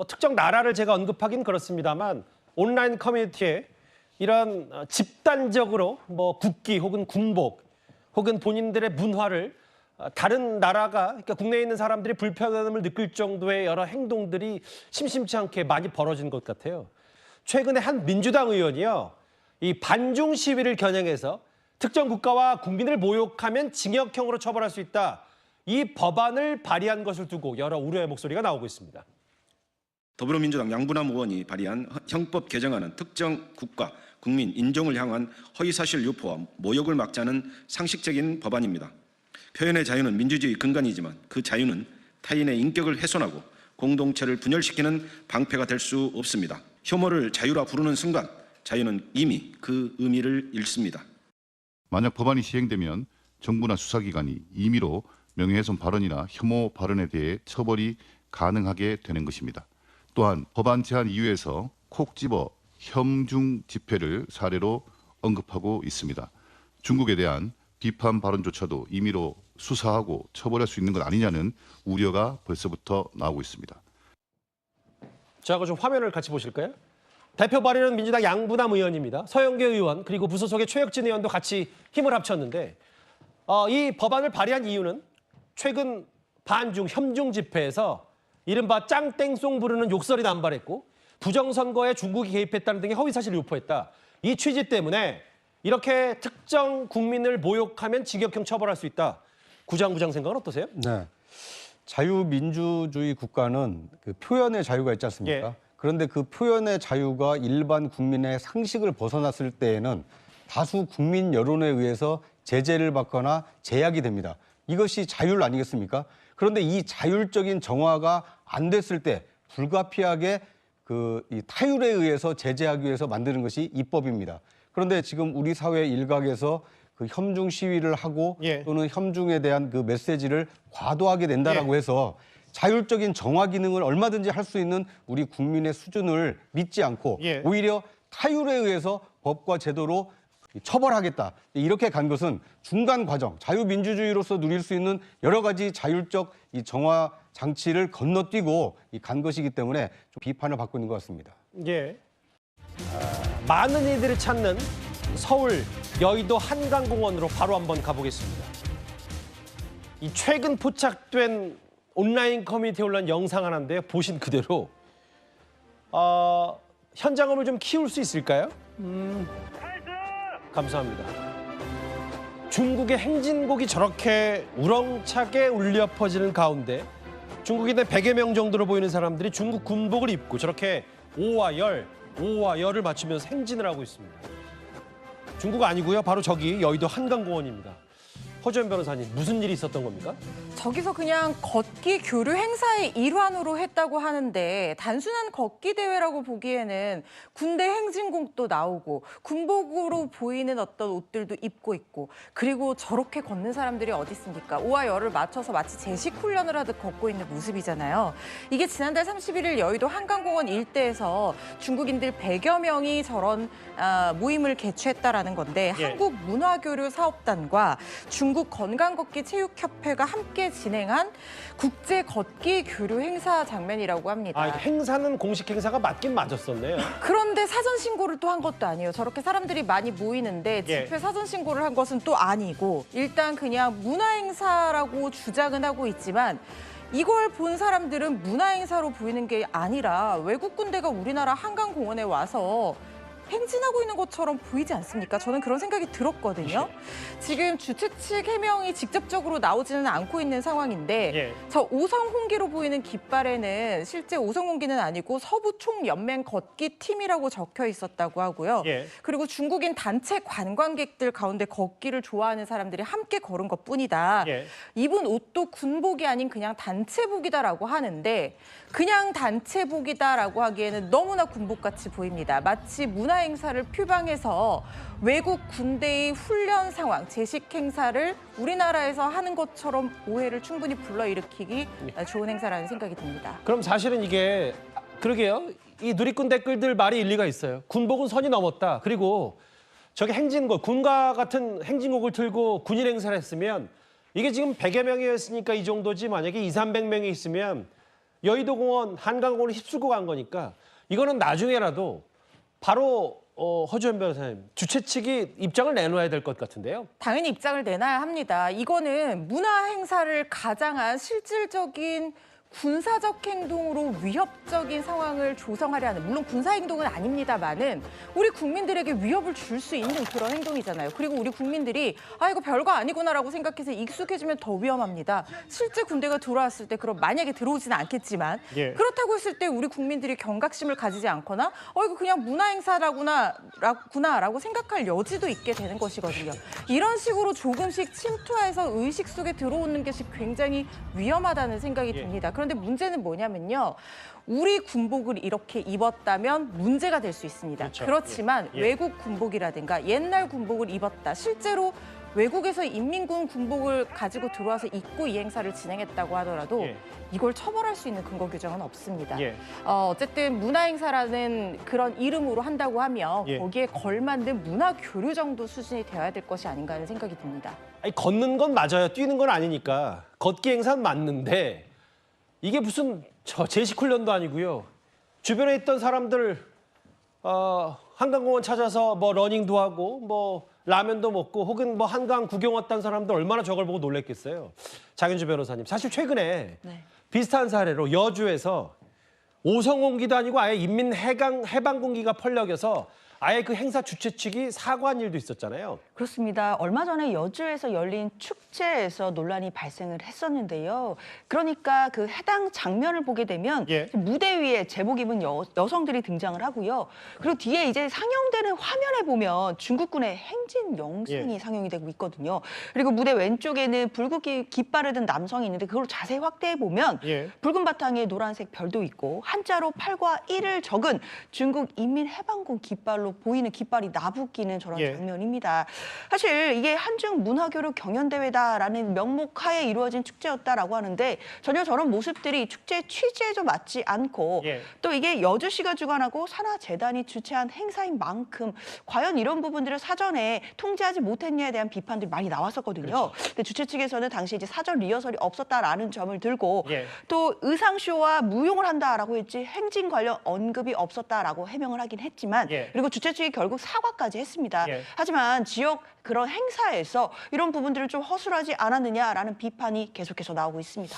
뭐 특정 나라를 제가 언급하긴 그렇습니다만 온라인 커뮤니티에 이런 집단적으로 뭐 국기 혹은 군복 혹은 본인들의 문화를 다른 나라가 그러니까 국내에 있는 사람들이 불편함을 느낄 정도의 여러 행동들이 심심치 않게 많이 벌어진 것 같아요. 최근에 한 민주당 의원이요. 이 반중 시위를 겨냥해서 특정 국가와 국민을 모욕하면 징역형으로 처벌할 수 있다. 이 법안을 발의한 것을 두고 여러 우려의 목소리가 나오고 있습니다. 더불어민주당 양부남 의원이 발의한 형법 개정안은 특정 국가, 국민, 인종을 향한 허위사실 유포와 모욕을 막자는 상식적인 법안입니다. 표현의 자유는 민주주의 근간이지만 그 자유는 타인의 인격을 훼손하고 공동체를 분열시키는 방패가 될 수 없습니다. 혐오를 자유라 부르는 순간 자유는 이미 그 의미를 잃습니다. 만약 법안이 시행되면 정부나 수사기관이 임의로 명예훼손 발언이나 혐오 발언에 대해 처벌이 가능하게 되는 것입니다. 또한 법안 제안 이유에서 콕 집어 혐중 집회를 사례로 언급하고 있습니다. 중국에 대한 비판 발언조차도 임의로 수사하고 처벌할 수 있는 것 아니냐는 우려가 벌써부터 나오고 있습니다. 자, 좀 화면을 같이 보실까요? 대표 발의는 민주당 양부남 의원입니다. 서영교 의원 그리고 부소속의 최혁진 의원도 같이 힘을 합쳤는데 이 법안을 발의한 이유는 최근 반중 혐중 집회에서 이른바 짱땡송 부르는 욕설이 남발했고 부정선거에 중국이 개입했다는 등의 허위사실을 유포했다. 이 취지 때문에 이렇게 특정 국민을 모욕하면 징역형 처벌할 수 있다. 구장부장 생각은 어떠세요? 네. 자유민주주의 국가는 그 표현의 자유가 있지 않습니까? 예. 그런데 그 표현의 자유가 일반 국민의 상식을 벗어났을 때에는 다수 국민 여론에 의해서 제재를 받거나 제약이 됩니다. 이것이 자율 아니겠습니까? 그런데 이 자율적인 정화가 안 됐을 때 불가피하게 이 타율에 의해서 제재하기 위해서 만드는 것이 입법입니다. 그런데 지금 우리 사회 일각에서 그 혐중 시위를 하고 예. 또는 혐중에 대한 그 메시지를 과도하게 낸다라고 예. 해서 자율적인 정화 기능을 얼마든지 할 수 있는 우리 국민의 수준을 믿지 않고 예. 오히려 타율에 의해서 법과 제도로 처벌하겠다. 이렇게 간 것은 중간 과정, 자유민주주의로서 누릴 수 있는 여러 가지 자율적 이 정화 장치를 건너뛰고 간 것이기 때문에 좀 비판을 받고 있는 것 같습니다. 예. 많은 이들이 찾는 서울 여의도 한강공원으로 바로 한번 가보겠습니다. 이 최근 포착된 온라인 커뮤니티에 올라온 영상 하나인데요. 보신 그대로 현장음을 좀 키울 수 있을까요? 감사합니다. 중국의 행진곡이 저렇게 우렁차게 울려 퍼지는 가운데 중국인의 100여 명 정도로 보이는 사람들이 중국 군복을 입고 저렇게 오와 열을 맞추면서 행진을 하고 있습니다. 중국 아니고요. 바로 저기 여의도 한강공원입니다. 허주연 변호사님, 무슨 일이 있었던 겁니까? 저기서 그냥 걷기 교류 행사의 일환으로 했다고 하는데 단순한 걷기 대회라고 보기에는 군대 행진곡도 나오고 군복으로 보이는 어떤 옷들도 입고 있고 그리고 저렇게 걷는 사람들이 어디 있습니까? 오와 열을 맞춰서 마치 제식 훈련을 하듯 걷고 있는 모습이잖아요. 이게 지난달 31일 여의도 한강공원 일대에서 중국인들 100여 명이 저런 모임을 개최했다라는 건데 예. 한국문화교류사업단과 중국 건강걷기 체육협회가 함께 진행한 국제 걷기 교류 행사 장면이라고 합니다. 행사는 공식 행사가 맞긴 맞았었네요. 그런데 사전 신고를 또 한 것도 아니에요. 저렇게 사람들이 많이 모이는데 예. 집회 사전 신고를 한 것은 또 아니고 일단 그냥 문화 행사라고 주장은 하고 있지만 이걸 본 사람들은 문화 행사로 보이는 게 아니라 외국 군대가 우리나라 한강공원에 와서 행진하고 있는 것처럼 보이지 않습니까? 저는 그런 생각이 들었거든요. 지금 주최 측 해명이 직접적으로 나오지는 않고 있는 상황인데 예. 저 오성홍기로 보이는 깃발에는 실제 오성홍기는 아니고 서부총연맹 걷기 팀이라고 적혀 있었다고 하고요. 예. 그리고 중국인 단체 관광객들 가운데 걷기를 좋아하는 사람들이 함께 걸은 것뿐이다. 예. 입은 옷도 군복이 아닌 그냥 단체복이다라고 하는데 그냥 단체복이다라고 하기에는 너무나 군복같이 보입니다. 마치 문화 행사를 표방해서 외국 군대의 훈련 상황, 제식 행사를 우리나라에서 하는 것처럼 오해를 충분히 불러일으키기 좋은 행사라는 생각이 듭니다. 그럼 사실은 이게 그러게요. 이 누리꾼 댓글들 말이 일리가 있어요. 군복은 선이 넘었다. 그리고 저게 행진곡, 군가 같은 행진곡을 틀고 군인 행사를 했으면 이게 지금 100여 명이었으니까 이 정도지 만약에 200~300명이 있으면 여의도공원, 한강공원을 휩쓸고 간 거니까 이거는 나중에라도 바로 허주연 변호사님, 주최 측이 입장을 내놓아야 될 것 같은데요. 당연히 입장을 내놔야 합니다. 이거는 문화 행사를 가장한 실질적인 군사적 행동으로 위협적인 상황을 조성하려는, 물론 군사 행동은 아닙니다만은 우리 국민들에게 위협을 줄 수 있는 그런 행동이잖아요. 그리고 우리 국민들이 이거 별거 아니구나라고 생각해서 익숙해지면 더 위험합니다. 실제 군대가 들어왔을 때, 그럼 만약에 들어오지는 않겠지만 예. 그렇다고 했을 때 우리 국민들이 경각심을 가지지 않거나 이거 그냥 문화 행사라고 생각할 여지도 있게 되는 것이거든요. 이런 식으로 조금씩 침투해서 의식 속에 들어오는 것이 굉장히 위험하다는 생각이 예. 듭니다. 그런데 문제는 뭐냐면요. 우리 군복을 이렇게 입었다면 문제가 될 수 있습니다. 그렇죠. 그렇지만 예. 외국 군복이라든가 옛날 군복을 입었다. 실제로 외국에서 인민군 군복을 가지고 들어와서 입고 이 행사를 진행했다고 하더라도 예. 이걸 처벌할 수 있는 근거 규정은 없습니다. 예. 어쨌든 문화 행사라는 그런 이름으로 한다고 하면 예. 거기에 걸맞는 문화 교류 정도 수준이 되어야 될 것이 아닌가 하는 생각이 듭니다. 아니, 걷는 건 맞아요. 뛰는 건 아니니까. 걷기 행사는 맞는데 이게 무슨 제식 훈련도 아니고요. 주변에 있던 사람들 한강공원 찾아서 뭐 러닝도 하고 뭐 라면도 먹고 혹은 뭐 한강 구경 왔다는 사람들 얼마나 저걸 보고 놀랬겠어요. 장윤주 변호사님. 사실 최근에 네. 비슷한 사례로 여주에서 오성홍기도 아니고 아예 해방군기가 펄럭여서 아예 그 행사 주최 측이 사과한 일도 있었잖아요. 그렇습니다. 얼마 전에 여주에서 열린 축제에서 논란이 발생을 했었는데요. 그러니까 그 해당 장면을 보게 되면 예. 무대 위에 제복 입은 여성들이 등장을 하고요. 그리고 뒤에 이제 상영되는 화면에 보면 중국군의 행진 영상이 예. 상영이 되고 있거든요. 그리고 무대 왼쪽에는 붉은 깃발을 든 남성이 있는데 그걸 자세히 확대해 보면 예. 붉은 바탕에 노란색 별도 있고 한자로 8과 1을 적은 중국 인민해방군 깃발로 보이는 깃발이 나부끼는 저런 예. 장면입니다. 사실 이게 한중 문화교류 경연대회다라는 명목 하에 이루어진 축제였다라고 하는데 전혀 저런 모습들이 축제 취지에 좀 맞지 않고 예. 또 이게 여주시가 주관하고 산하재단이 주최한 행사인 만큼 과연 이런 부분들을 사전에 통제하지 못했냐에 대한 비판들이 많이 나왔었거든요. 그렇죠. 근데 주최 측에서는 당시 이제 사전 리허설이 없었다라는 점을 들고 예. 또 의상쇼와 무용을 한다라고 했지 행진 관련 언급이 없었다라고 해명을 하긴 했지만 예. 그리고 주최 측이 결국 사과까지 했습니다. 예. 하지만 지역 그런 행사에서 이런 부분들을 좀 허술하지 않았느냐라는 비판이 계속해서 나오고 있습니다.